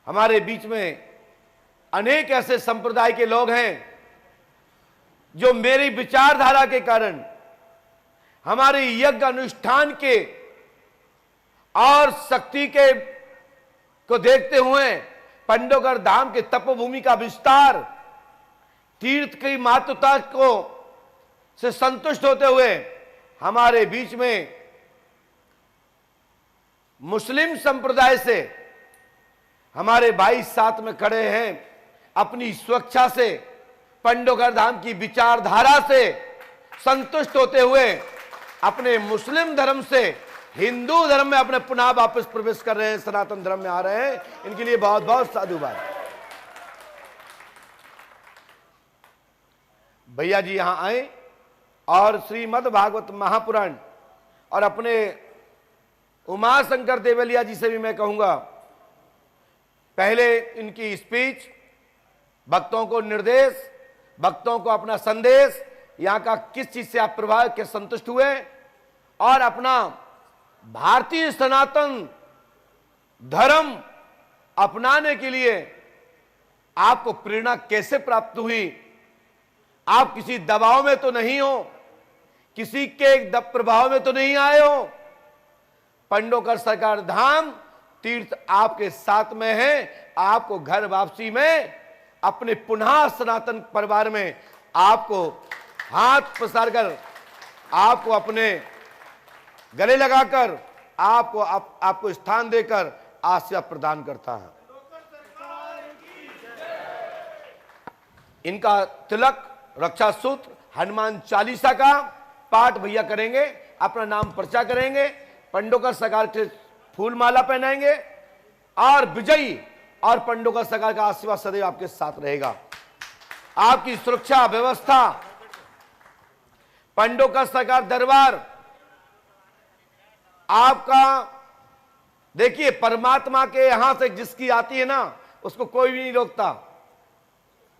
हमारे बीच में अनेक ऐसे संप्रदाय के लोग हैं जो मेरी विचारधारा के कारण, हमारे यज्ञ अनुष्ठान के और शक्ति के को देखते हुए पंडोगर धाम के तपोभूमि का विस्तार, तीर्थ की महत्वता को से संतुष्ट होते हुए हमारे बीच में मुस्लिम संप्रदाय से हमारे भाई साथ में खड़े हैं। अपनी स्वेच्छा से पंडोगर धाम की विचारधारा से संतुष्ट होते हुए अपने मुस्लिम धर्म से हिंदू धर्म में अपने पुनः वापस प्रवेश कर रहे हैं, सनातन धर्म में आ रहे हैं। इनके लिए बहुत बहुत साधुवाद। भैया जी यहां आए और श्रीमद् भागवत महापुराण और अपने उमा शंकर देवलिया जी से भी मैं कहूंगा, पहले इनकी स्पीच, भक्तों को निर्देश, भक्तों को अपना संदेश, यहां का किस चीज से आप प्रभावित के संतुष्ट हुए और अपना भारतीय सनातन धर्म अपनाने के लिए आपको प्रेरणा कैसे प्राप्त हुई। आप किसी दबाव में तो नहीं हो, किसी के प्रभाव में तो नहीं आए हो। पंडोकर सरकार धाम तीर्थ आपके साथ में है। आपको घर वापसी में अपने पुनः सनातन परिवार में आपको हाथ पसार कर, आपको अपने गले लगाकर, आपको स्थान देकर आशीर्वाद प्रदान करता है। इनका तिलक, रक्षा सूत्र, हनुमान चालीसा का पाठ भैया करेंगे, अपना नाम पर्चा करेंगे, पंडोकर सरकार के फूल माला पहनाएंगे और विजयी और पंडोकर सरकार का आशीर्वाद सदैव आपके साथ रहेगा। आपकी सुरक्षा व्यवस्था, पंडोकर सरकार दरबार आपका, देखिए परमात्मा के यहां से जिसकी आती है ना, उसको कोई भी नहीं रोकता,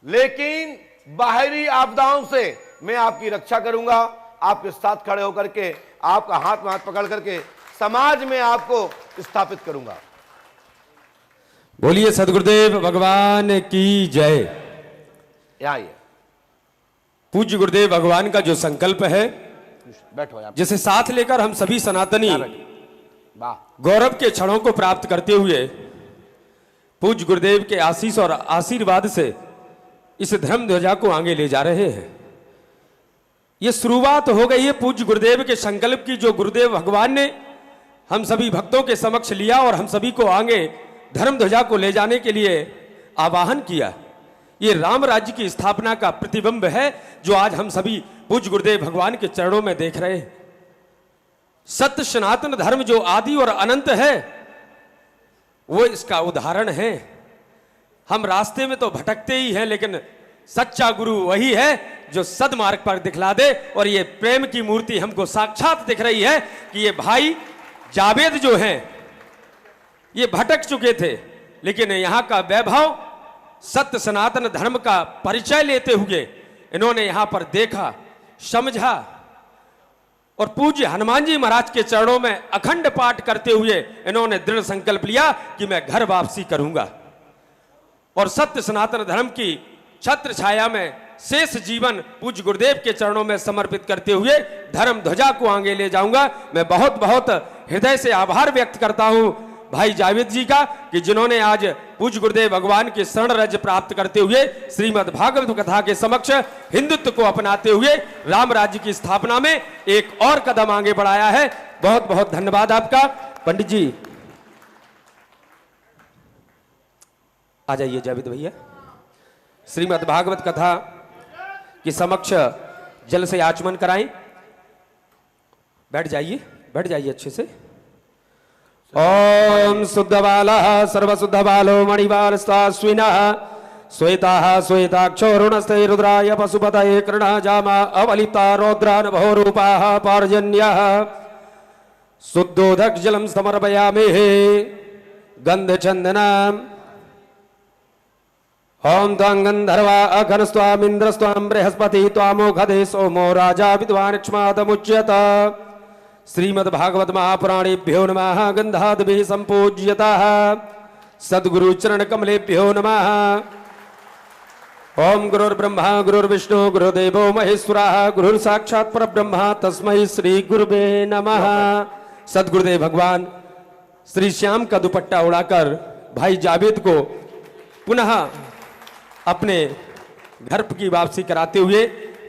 लेकिन बाहरी आपदाओं से मैं आपकी रक्षा करूंगा। आपके साथ खड़े होकर के, आपका हाथ में हाथ पकड़ करके समाज में आपको स्थापित करूंगा। बोलिए सदगुरुदेव भगवान की जय। आइए, पूज्य गुरुदेव भगवान का जो संकल्प है, बैठो आप, जिसे साथ लेकर हम सभी सनातनी वाह गौरव के क्षणों को प्राप्त करते हुए पूज्य गुरुदेव के आशीष और आशीर्वाद से इस धर्म ध्वजा को आगे ले जा रहे हैं। ये शुरुआत हो गई है पूज्य गुरुदेव के संकल्प की, जो गुरुदेव भगवान ने हम सभी भक्तों के समक्ष लिया और हम सभी को आगे धर्म ध्वजा को ले जाने के लिए आवाहन किया। ये राम राज्य की स्थापना का प्रतिबिंब है, जो आज हम सभी पूज्य गुरुदेव भगवान के चरणों में देख रहे हैं। सत्य सनातन धर्म जो आदि और अनंत है, वो इसका उदाहरण है। हम रास्ते में तो भटकते ही हैं, लेकिन सच्चा गुरु वही है जो सदमार्ग पर दिखला दे। और ये प्रेम की मूर्ति हमको साक्षात दिख रही है कि ये भाई जावेद जो हैं, ये भटक चुके थे, लेकिन यहाँ का वैभव, सत्य सनातन धर्म का परिचय लेते हुए इन्होंने यहां पर देखा, समझा और पूज्य हनुमान जी महाराज के चरणों में अखंड पाठ करते हुए इन्होंने दृढ़ संकल्प लिया कि मैं घर वापसी करूंगा और सत्य सनातन धर्म की छत्र छाया में शेष जीवन पूज्य गुरुदेव के चरणों में समर्पित करते हुए धर्म ध्वजा को आगे ले जाऊंगा। मैं बहुत बहुत हृदय से आभार व्यक्त करता हूं भाई जावेद जी का, कि जिन्होंने आज पूज्य गुरुदेव भगवान के शरण रज प्राप्त करते हुए श्रीमद् भागवत कथा के समक्ष हिंदुत्व को अपनाते हुए राम राज्य की स्थापना में एक और कदम आगे बढ़ाया है। बहुत बहुत धन्यवाद आपका। पंडित जी आ जाइए जावेद भैया, श्रीमद् भागवत कथा की समक्ष जल से आचमन कराएं। बैठ जाइए अच्छे से। ओम शुद्ध बालः सर्वशुद्ध बालो मणिवारस्ताश्विनः श्वेताः श्वेताक्षोरुणस्ते रुद्राय पशुपतये कृणः जामा अवलिप्ता रौद्रानभो रूपाः पार्जन्यः शुद्धोदक जलम समर्पयामि गंधचंदनम्। ओम त्वां गंधर्वा अघनस्त्वामिन्द्रस्त्वां बृहस्पति त्वामोघदे सोमो राजा विद्वान् क्ष्मादमुच्यत। श्रीमद् भागवत महापुराणेभ्यो नमः। गंधाद्भिः संपूज्यतः सद्गुरु चरण कमलेभ्यो नमः। ओम गुरुर्ब्रह्मा गुरुर्विष्णु गुरुदेवो महेश्वरः गुरुर् साक्षात् परब्रह्म तस्मै श्री गुरुवे नमः। सद्गुरुदेव भगवान श्री श्याम का दुपट्टा उड़ाकर भाई जावेद को पुनः अपने घर की वापसी कराते हुए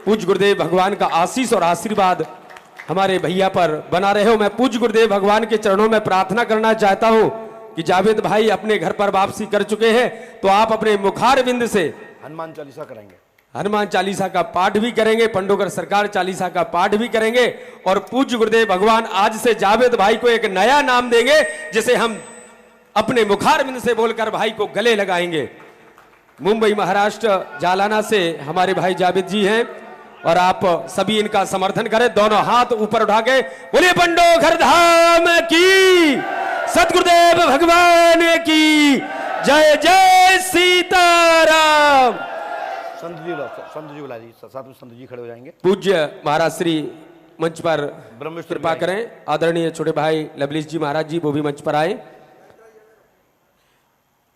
पूज्य गुरुदेव भगवान का आशीष और आशीर्वाद हमारे भैया पर बना रहे हो। मैं पूज्य गुरुदेव भगवान के चरणों में प्रार्थना करना चाहता हूं कि जावेद भाई अपने घर पर वापसी कर चुके हैं, तो आप अपने मुखार बिंद से हनुमान चालीसा करेंगे, हनुमान चालीसा का पाठ भी करेंगे, पंडोकर सरकार चालीसा का पाठ भी करेंगे और पूज्य गुरुदेव भगवान आज से जावेद भाई को एक नया नाम देंगे जिसे हम अपने मुखार बिंद से बोलकर भाई को गले लगाएंगे। मुंबई महाराष्ट्र जालाना से हमारे भाई जावेद जी हैं और आप सभी इनका समर्थन करें। दोनों हाथ ऊपर उठा के बोलिए पंडोकर धाम की, सतगुरुदेव भगवान की जय जय सीताराम। संत जी बुला जी, साथ में संत जी खड़े हो जाएंगे। पूज्य महाराज श्री मंच पर ब्रह्मेश्वर कृपा करें। आदरणीय छोटे भाई लवलीश जी महाराज जी वो भी मंच पर आए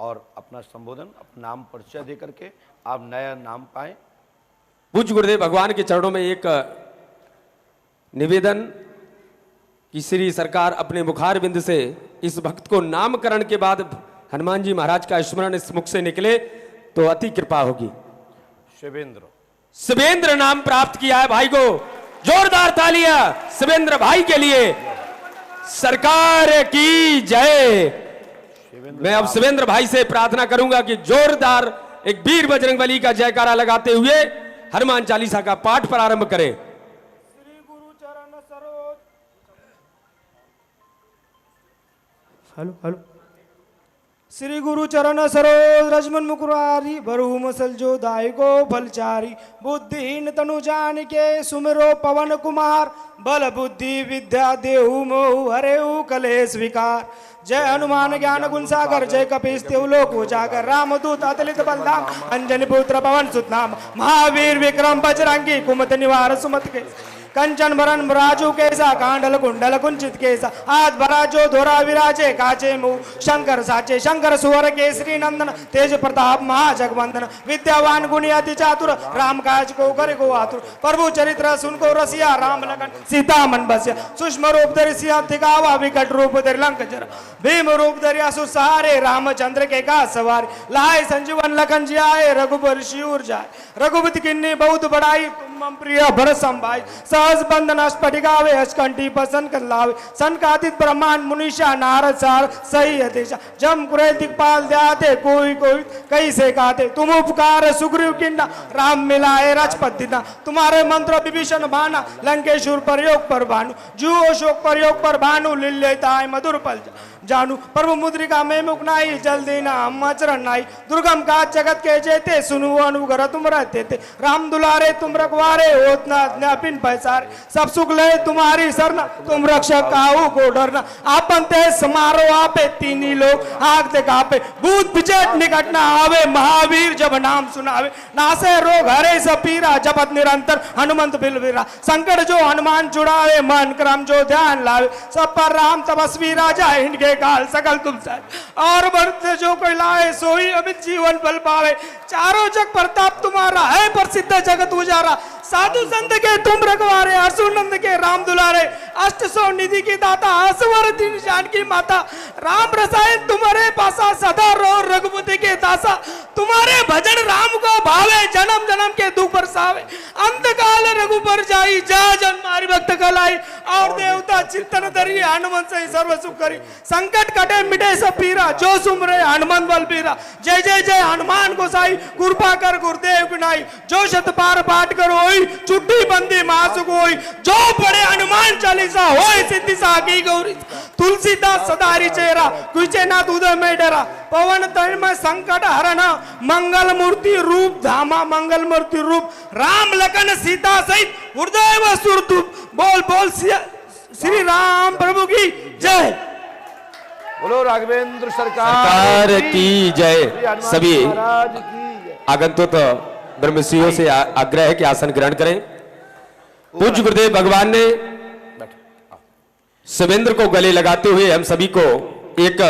और अपना संबोधन, अपना नाम परिचय दे करके आप नया नाम पाएं। पूज्य गुरुदेव भगवान के चरणों में एक निवेदन कि श्री सरकार अपने मुखार बिंद से इस भक्त को नामकरण के बाद हनुमान जी महाराज का स्मरण इस मुख से निकले तो अति कृपा होगी। शिवेंद्र नाम प्राप्त किया है भाई को, जोरदार तालियां शिवेंद्र भाई के लिए। सरकार की जय। मैं अब शिवेंद्र भाई से प्रार्थना करूंगा कि जोरदार एक वीर बजरंगबली का जयकारा लगाते हुए हनुमान चालीसा का पाठ प्रारंभ करें। श्री गुरु चरण सरोज। Hello hello. श्री गुरु चरण सरोज रजमन मुकुरारी बरहु मसल जो दायको फलचारी बुद्धिहीन तनु जान के सुमिरो पवन कुमार बल बुद्धि विद्या देहु मोहु हरेहु कलेश विकार। जय हनुमान ज्ञान गुण सागर जय कपीस देवलोक उजागर रामदूत अतुलित बलधाम अंजनी पुत्र पवन सुत नाम महावीर विक्रम बजरंगी कुमत निवार सुमत के कंचन बरन राजू केसा कांडल कुंडल कुंचित केसा हाथ भरा जो धोरा विराजे काचे मुंह शंकर साचे शंकर सुवर केसरी नंदन तेज प्रताप महाजगवंदन विद्यावान गुणी अति चातुर राम काज को करे को आतुर प्रभु चरित्र सुन को रसिया राम लगन सीता मन बसिया सूक्ष्म रूप धरि सिया दिखावा विकट रूप धरि लंक जरा भीम रूप धरि असुर सहारे रामचंद्र के का सवार लाए संजीवन लखन जियाए रघुबर शिवर जाए रघुपति किन्नी बहुत बड़ाई तुम प्रिय भरत संभाई सहज बंधन स्फटिकावे हसकंठी पसंद कर लावे संकादित ब्रह्मांड मुनीषा नारद सार सही हदेशा जम कुरे दिक्पाल द्याते कोई कोई कई से गाते तुम उपकार सुग्रीव किन्ना राम मिलाए राजपथ दिना तुम्हारे मंत्र विभीषण भाना लंकेश्वर प्रयोग पर भानु जू अशोक प्रयोग पर भानु लील्यताय मधुर पल जानू प्रभु मुद्रिका में मुकनाई जल देना मचरण नाई दुर्गम का जगत के जेते सुनु अनुग्रह तुम रहते थे राम दुलारे तुम रखवारे होतना ज्ञापिन पैसारे सब सुख ले तुम्हारी सरना तुम रक्षक काहू को डरना आपन ते समारो आपे तीनी लोग आग ते कापे भूत पिचट निकट न आवे महावीर जब नाम सुनावे नासे रोग हरे सब पीरा जपत निरंतर हनुमंत बिलवीरा संकट जो हनुमान छुड़ावे मन क्रम जो ध्यान लावे सब पर राम तपस्वी राजा इनके काल सकल तुम सर और बढ़ते जो कोई लाए सोई अमित जीवन फल पावे चारों जग प्रताप तुम्हारा है प्रसिद्ध जगत उजारा साधु संत के तुम रखवारे हर्षुनंद के राम दुलारे अष्ट सौ निधि की दाता असवर जानकी माता राम रसायन तुम्हारे पासा सदा रो रघुपति के दासा तुम्हारे भजन राम को भावे जन्म जन्म के दुख बरसावे अंत काल रघुपर जाई जा जन्मारी भक्त कलाई और देवता चिंतन धरी हनुमंत से सर्व सुख करी संकट कटे मिटे सब पीरा जो सुमरे हनुमंत बल पीरा जय जय जय हनुमान गोसाई कृपा कर गुरुदेव गुनाई जो शत पार पाठ करो चुट्टी बंदी मास कोई जो पढ़े हनुमान चालीसा होए सिद्धि साकी गौरी तुलसीदास सदारी चेहरा कुचे ना दूध में डरा पवन तन में संकट हरना मंगल मूर्ति रूप धामा मंगल मूर्ति रूप राम लखन सीता सहित हृदय व सुरतु बोल बोल श्री राम प्रभु की जय। बोलो राघवेंद्र सरकार की जय। सभी आगंतुक ब्रह्मश्रियों से आग्रह है कि आसन ग्रहण करें। पूज्य गुरुदेव भगवान ने शिवेंद्र को गले लगाते हुए हम सभी को एक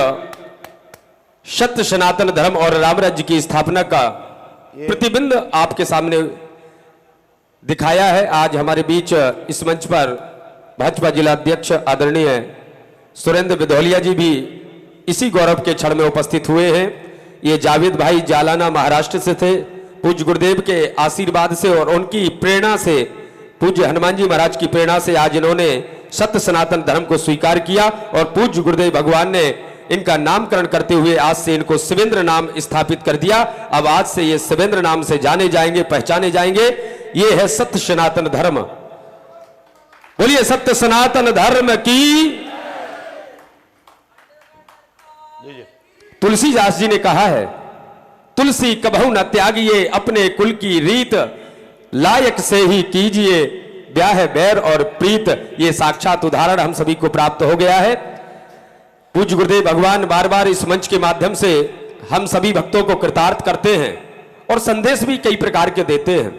सत्य सनातन धर्म और राम राज्य की स्थापना का प्रतिबिंब आपके सामने दिखाया है। आज हमारे बीच इस मंच पर भाजपा जिला अध्यक्ष आदरणीय सुरेंद्र विधौलिया जी भी इसी गौरव के क्षण में उपस्थित हुए हैं। ये जावेद भाई जालाना महाराष्ट्र से थे। पूज्य गुरुदेव के आशीर्वाद से और उनकी प्रेरणा से, पूज्य हनुमान जी महाराज की प्रेरणा से आज इन्होंने सत्य सनातन धर्म को स्वीकार किया और पूज्य गुरुदेव भगवान ने इनका नामकरण करते हुए आज से इनको शिवेंद्र नाम स्थापित कर दिया। अब आज से ये शिवेंद्र नाम से जाने जाएंगे, पहचाने जाएंगे। ये है सत्य सनातन धर्म। बोलिए सत्य सनातन धर्म की। तुलसीदास जी ने कहा है, तुलसी कबहु न त्यागिए अपने कुल की रीत, लायक से ही कीजिए ब्याह बैर और प्रीत। ये साक्षात उदाहरण हम सभी को प्राप्त हो गया है। पूज्य गुरुदेव भगवान बार बार इस मंच के माध्यम से हम सभी भक्तों को कृतार्थ करते हैं और संदेश भी कई प्रकार के देते हैं।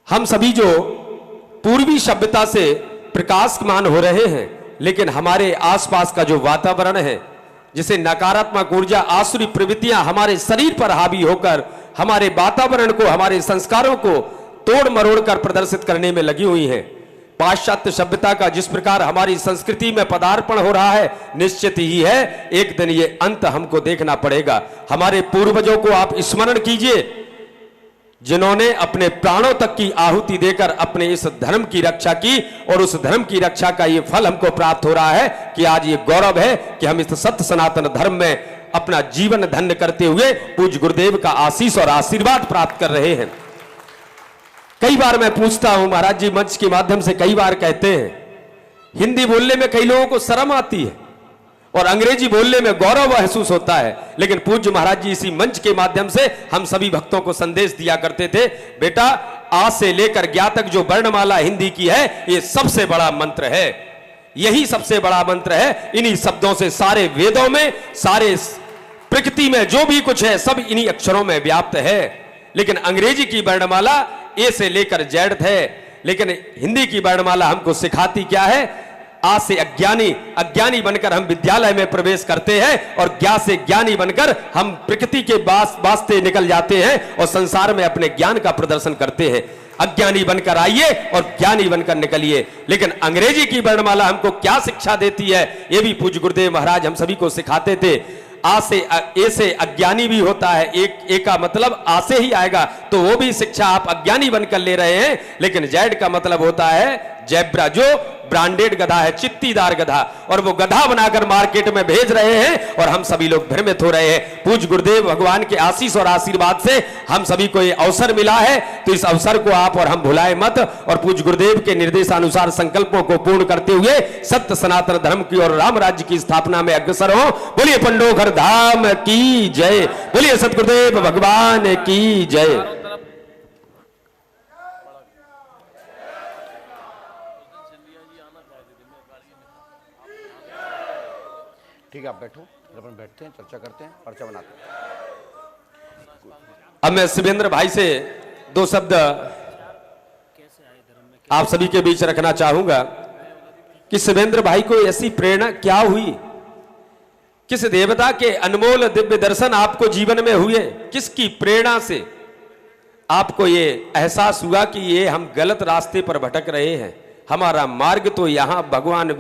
हम सभी जो पूर्वी सभ्यता से प्रकाशमान हो रहे हैं, लेकिन हमारे आसपास का जो वातावरण है, जिसे नकारात्मक ऊर्जा, आसुरी प्रवृत्तियां हमारे शरीर पर हावी होकर हमारे वातावरण को, हमारे संस्कारों को तोड़ मरोड़ कर प्रदर्शित करने में लगी हुई हैं। पाश्चात्य सभ्यता का जिस प्रकार हमारी संस्कृति में पदार्पण हो रहा है, निश्चित ही है एक दिन ये अंत हमको देखना पड़ेगा। हमारे पूर्वजों को आप स्मरण कीजिए, जिन्होंने अपने प्राणों तक की आहुति देकर अपने इस धर्म की रक्षा की, और उस धर्म की रक्षा का ये फल हमको प्राप्त हो रहा है कि आज ये गौरव है कि हम इस सत्य सनातन धर्म में अपना जीवन धन्य करते हुए पूज्य गुरुदेव का आशीष और आशीर्वाद प्राप्त कर रहे हैं। कई बार मैं पूछता हूं, महाराज जी मंच के माध्यम से कई बार कहते हैं, हिंदी बोलने में कई लोगों को शर्म आती है और अंग्रेजी बोलने में गौरव महसूस होता है, लेकिन पूज्य महाराज जी इसी मंच के माध्यम से हम सभी भक्तों को संदेश दिया करते थे, बेटा आ से लेकर ज्ञा तक जो वर्णमाला हिंदी की है, ये सबसे बड़ा मंत्र है। यही सबसे बड़ा मंत्र है। इन्हीं शब्दों से सारे वेदों में, सारे प्रकृति में जो भी कुछ है, सब इन्हीं अक्षरों में व्याप्त है। लेकिन अंग्रेजी की वर्णमाला ए से लेकर जेड है, लेकिन हिंदी की वर्णमाला हमको सिखाती क्या है? आ से अज्ञानी, अज्ञानी बनकर हम विद्यालय में प्रवेश करते हैं और ज्ञा से ज्ञानी बनकर हम प्रकृति के वास्ते निकल जाते हैं और संसार में अपने ज्ञान का प्रदर्शन करते हैं। अज्ञानी बनकर आइए और ज्ञानी बनकर निकलिए। लेकिन अंग्रेजी की वर्णमाला हमको क्या शिक्षा देती है, यह भी पूज्य गुरुदेव महाराज हम सभी को सिखाते थे। आ से ए से अज्ञानी भी होता है, एक का मतलब आ से ही आएगा, तो वो भी शिक्षा आप अज्ञानी बनकर ले रहे हैं। लेकिन जेड का मतलब होता है जेब्रा, जो ब्रांडेड गधा है, चित्तीदार गधा, और वो गधा बनाकर मार्केट में भेज रहे हैं और हम सभी लोग भ्रमित हो रहे हैं। पूज्य गुरुदेव भगवान के आशीष और आशीर्वाद से हम सभी को ये अवसर मिला है, तो इस अवसर को आप और हम भुलाए मत और पूज्य गुरुदेव के निर्देशानुसार संकल्पों को पूर्ण करते हुए सत्य सनातन धर्म की और राम राज्य की स्थापना में अग्रसर हो। बोलिए पंडोखर धाम की जय, बोलिए सतगुरुदेव भगवान की जय। ठीक है, आप बैठो, अपन बैठते हैं, चर्चा करते हैं, पर्चा बनाते हैं। अब मैं शिवेंद्र भाई से दो शब्द आप सभी के बीच रखना चाहूंगा कि शिवेंद्र भाई को ऐसी प्रेरणा क्या हुई, किस देवता के अनमोल दिव्य दर्शन आपको जीवन में हुए, किसकी प्रेरणा से आपको ये एहसास हुआ कि ये हम गलत रास्ते पर भटक रहे हैं, हमारा मार्ग तो यहां भगवान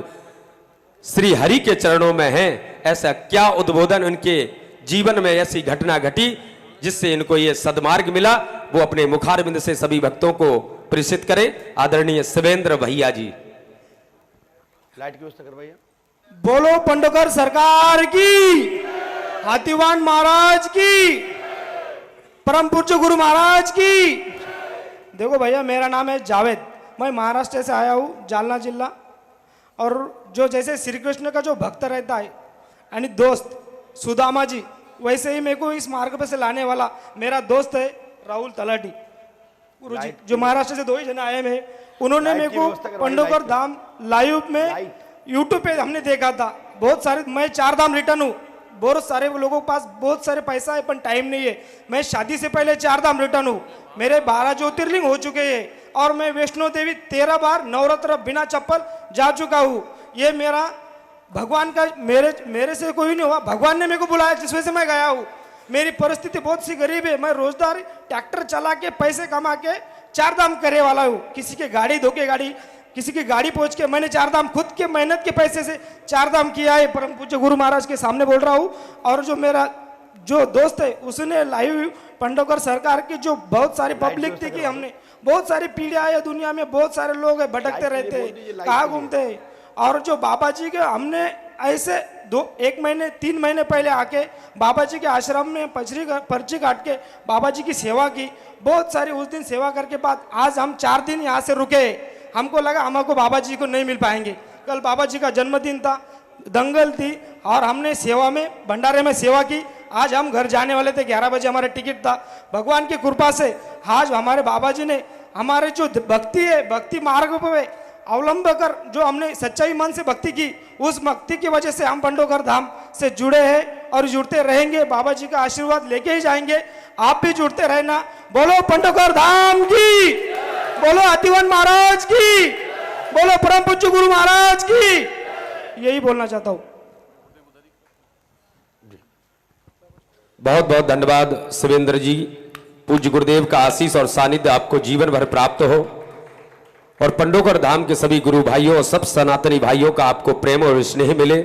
श्री हरि के चरणों में है। ऐसा क्या उद्बोधन उनके जीवन में ऐसी घटना घटी जिससे इनको ये सदमार्ग मिला, वो अपने मुखारबिंद से सभी भक्तों को प्रेषित करें। आदरणीय शिवेंद्र भैया जी। लाइट की व्यवस्था कर भैया। बोलो पंडोकर सरकार की, हाथीवान महाराज की, परम पूज्य गुरु महाराज की। देखो भैया, मेरा नाम है जावेद, मैं महाराष्ट्र से आया हूँ, जालना जिला। और जो जैसे श्री कृष्ण का जो भक्त रहता है यानी दोस्त सुदामा जी, वैसे ही मेरे को इस मार्ग पे से लाने वाला मेरा दोस्त है राहुल तलाटी गुरु जी, जो महाराष्ट्र से 2 ही जने आए हैं। उन्होंने मेरे को पंडोकर धाम लाइव में यूट्यूब पे हमने देखा था। बहुत सारे, मैं 4 धाम रिटर्न हूँ, बहुत सारे लोगों के पास बहुत सारे पैसा है पर टाइम नहीं है। मैं शादी से पहले 4 धाम रिटर्न हूँ, मेरे 12 ज्योतिर्लिंग हो चुके हैं और मैं वैष्णो देवी 13 बार नवरात्र बिना चप्पल जा चुका हूँ। ये मेरा भगवान का मेरे से कोई नहीं हुआ, भगवान ने मेरे को बुलाया जिस वजह से मैं गया हूँ। मेरी परिस्थिति बहुत सी गरीब है, मैं रोजगार ट्रैक्टर चला के पैसे कमा के 4 धाम करे वाला हूँ। किसी के गाड़ी धोके किसी की गाड़ी पहुंच के मैंने 4 धाम खुद के मेहनत के पैसे से 4 धाम किया है। परम पूज्य गुरु महाराज के सामने बोल रहा हूँ। और जो मेरा जो दोस्त है उसने लाइव पंडोकर सरकार की जो बहुत सारी पब्लिक थी कि हमने बहुत सारी पीढ़ियां है दुनिया में, बहुत सारे लोग है भटकते रहते हैं, कहाँ घूमते हैं। और जो बाबा जी के हमने ऐसे 1 महीने 3 महीने पहले आके बाबा जी के आश्रम में पर्ची काट के बाबा जी की सेवा की, बहुत सारी उस दिन सेवा करके बाद आज हम 4 दिन यहाँ से रुके। हमको लगा हमको बाबा जी को नहीं मिल पाएंगे। कल बाबा जी का जन्मदिन था, दंगल थी और हमने सेवा में भंडारे में सेवा की। आज हम घर जाने वाले थे, 11 बजे हमारा टिकट था। भगवान की कृपा से आज हमारे बाबा जी ने हमारे जो भक्ति है, भक्ति मार्ग पे अवलंब कर जो हमने सच्चाई मन से भक्ति की, उस भक्ति की वजह से हम पंडोकर धाम से जुड़े हैं और जुड़ते रहेंगे। बाबा जी का आशीर्वाद लेके ही जाएंगे, आप भी जुड़ते रहना। बोलो पंडोकर धाम की, बोलो अतिवन महाराज की, बोलो परम पूज्य गुरु महाराज की। यही बोलना चाहता हूँ। बहुत बहुत धन्यवाद शिवेंद्र जी। पूज्य गुरुदेव का आशीष और सानिध्य आपको जीवन भर प्राप्त हो और पंडोकर धाम के सभी गुरु भाइयों और सब सनातनी भाइयों का आपको प्रेम और स्नेह मिले।